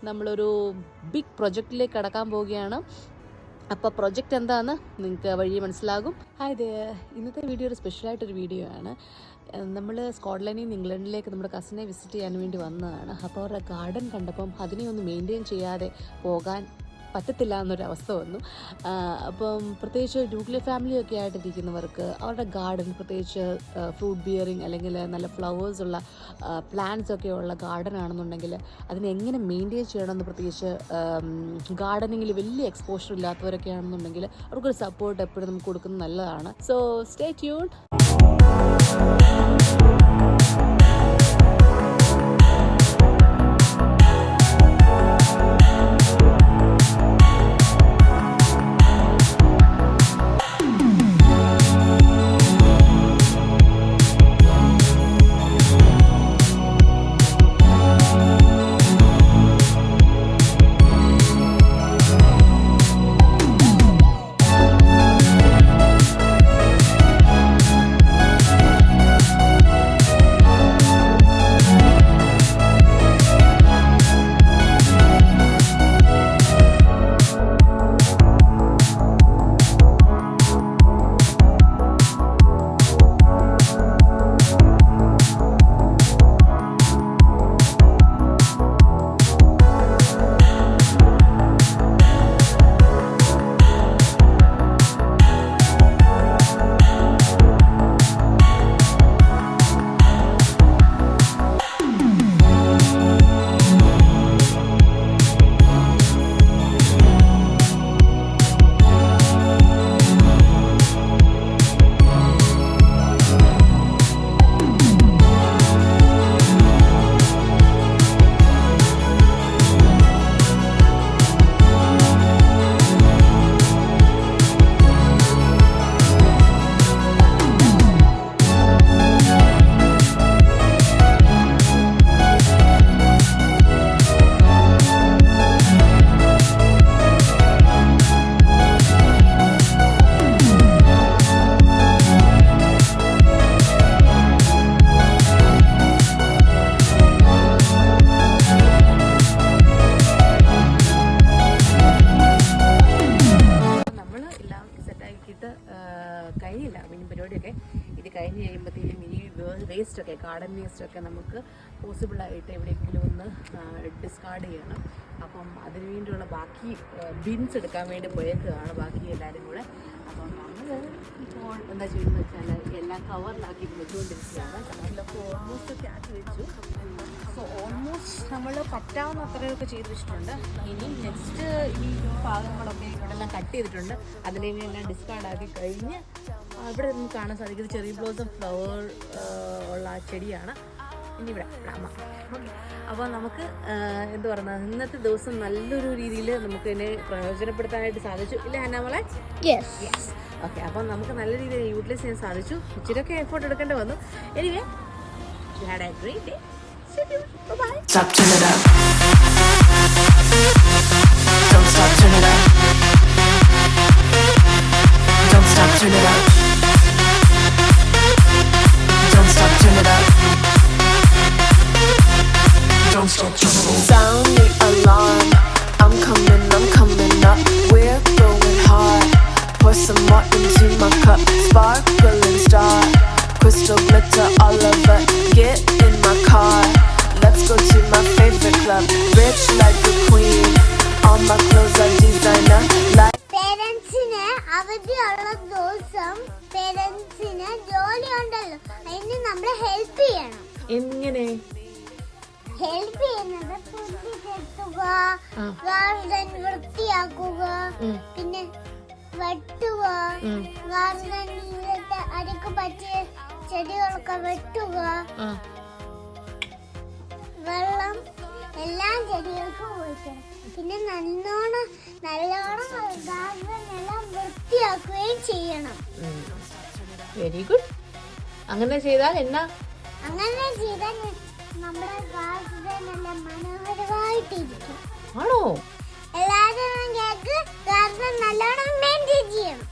നമ്മളൊരു ബിഗ് പ്രൊജക്റ്റിലേക്ക് കടക്കാൻ പോവുകയാണ്. അപ്പോൾ പ്രൊജക്റ്റ് എന്താണെന്ന് നിങ്ങൾക്ക് വഴി മനസ്സിലാകും. ഹായ്, ഇന്നത്തെ വീഡിയോ ഒരു സ്പെഷ്യലായിട്ടൊരു വീഡിയോ ആണ്. നമ്മൾ സ്കോട്ട്ലൻഡിൽ നിന്ന് ഇംഗ്ലണ്ടിലേക്ക് നമ്മുടെ കസിനെ വിസിറ്റ് ചെയ്യാൻ വേണ്ടി വന്നതാണ്. അപ്പോൾ അവരുടെ ഗാർഡൻ കണ്ടപ്പം അതിനെ ഒന്ന് മെയിൻറ്റെയിൻ ചെയ്യാതെ പോകാൻ പറ്റത്തില്ല എന്നൊരവസ്ഥ വന്നു. അപ്പം പ്രത്യേകിച്ച് ന്യൂക്ലിയർ ഫാമിലിയൊക്കെ ആയിട്ടിരിക്കുന്നവർക്ക് അവരുടെ ഗാർഡൻ, പ്രത്യേകിച്ച് ഫ്രൂട്ട് ബിയറിങ് അല്ലെങ്കിൽ നല്ല ഫ്ലവേഴ്സ് ഉള്ള പ്ലാന്റ്സ് ഒക്കെ ഉള്ള ഗാർഡൻ ആണെന്നുണ്ടെങ്കിൽ അതിനെ എങ്ങനെ മെയിൻറ്റെയിൻ ചെയ്യണമെന്ന്, പ്രത്യേകിച്ച് ഗാർഡനിങ്ങിൽ വലിയ എക്സ്പോഷർ ഇല്ലാത്തവരൊക്കെ ആണെന്നുണ്ടെങ്കിൽ അവർക്കൊരു സപ്പോർട്ട് എപ്പോഴും നമുക്ക് കൊടുക്കുന്നത് നല്ലതാണ്. So stay tuned. കഴിഞ്ഞില്ല മിനി പരിപാടിയൊക്കെ. ഇത് കഴിഞ്ഞ് കഴിയുമ്പോഴത്തേക്കും ഈ വേസ്റ്റൊക്കെ, ഗാർഡൻ വേസ്റ്റൊക്കെ നമുക്ക് പോസിബിളായിട്ട് എവിടെയെങ്കിലും ഒന്ന് ഡിസ്കാർഡ് ചെയ്യണം. അപ്പം അതിനു വേണ്ടിയുള്ള ബാക്കി ബിൻസ് എടുക്കാൻ വേണ്ടി പോയേക്കുകയാണ് ബാക്കി എല്ലാവരും കൂടെ. അപ്പം നമ്മൾ ഇപ്പോൾ എന്താ ചെയ്യുന്നത് വെച്ചാൽ എല്ലാം കവറിലാക്കി വെച്ചുകൊണ്ടിരിക്കുകയാണ്. അതിലപ്പോൾ ഓൾമോസ്റ്റ് ഒക്കെ ആക്കി വെച്ചു. സോ ഓൾമോസ്റ്റ് നമ്മൾ പറ്റാവുന്ന അത്രയൊക്കെ ചെയ്ത് വെച്ചിട്ടുണ്ട്. ഇനി നെക്സ്റ്റ് ഈ ഭാഗങ്ങളൊക്കെ ഇവിടെല്ലാം കട്ട് ചെയ്തിട്ടുണ്ട്. അതിനെ എല്ലാം ഡിസ്കാർഡാക്കി കഴിഞ്ഞ് ഇവിടെ നമുക്ക് കാണാൻ സാധിക്കുന്നത് ചെറിയ ബ്ലോസം ഫ്ലവർ ഉള്ള ആ ചെടിയാണ്. ഇനി ഇവിടെ അമ്മ. ഓക്കെ, അപ്പോൾ നമുക്ക് എന്ത് പറയുന്നത്, ഇന്നത്തെ ദിവസം നല്ലൊരു രീതിയിൽ നമുക്ക് ഇതിനെ പ്രയോജനപ്പെടുത്താനായിട്ട് സാധിച്ചു, ഇല്ലേ ഹന്നാമോളെ? യെസ്. ഓക്കെ, അപ്പം നമുക്ക് നല്ല രീതിയിൽ യൂട്ടിലൈസ് ചെയ്യാൻ സാധിച്ചു. ഇച്ചിരിയൊക്കെ എഫേർട്ട് എടുക്കേണ്ടി വന്നു. Anyway, you had A great day. Bye-bye. Stop, turn it up. Don't stop, turn it up. Don't stop, turn it up. Don't stop, turn it up. Don't stop, turn it up. Sound the alarm. I'm coming up. We're going hard. Pour some more into my cup. Sparkling star. Crystal glitter all over. Get in my car. Let's go to my favorite club. Rich like a queen. All my clothes are designer. Like പേരൻസിന് അവധിയുള്ള ദിവസം പേരൻസിന് ജോലി ഉണ്ടല്ലോ, അതിന് നമ്മളെ help ചെയ്യണം. എങ്ങനെ help ചെയ്യുന്നത്? പുല്ല് കെട്ടുക, ഗാർഡൻ വൃത്തിയാക്കുക, പിന്നെ വെട്ടുക, ഗാർഡനിലത്തെ അരിക്ക് പറ്റിയ ചെടികളൊക്കെ വെട്ടുക, വെള്ളം എല്ലാ ചെടികൾക്കും ഒഴിക്കണം. പിന്നെ നല്ലോണം ഗാർഡൻ എല്ലാം വൃത്തിയാക്കുകയും ചെയ്യണം. Very good. അങ്ങനെ ചെയ്താൽ എന്നാ? അങ്ങനെ ചെയ്താൽ നമ്മുടെ ഗാർഡൻ എല്ലാം മനോഹരമായിട്ടിരിക്കും. ആണോ? എല്ലാവരും ഗാർഡൻ നല്ലോണം മെയിൻറ്റെയിൻ ചെയ്യണം.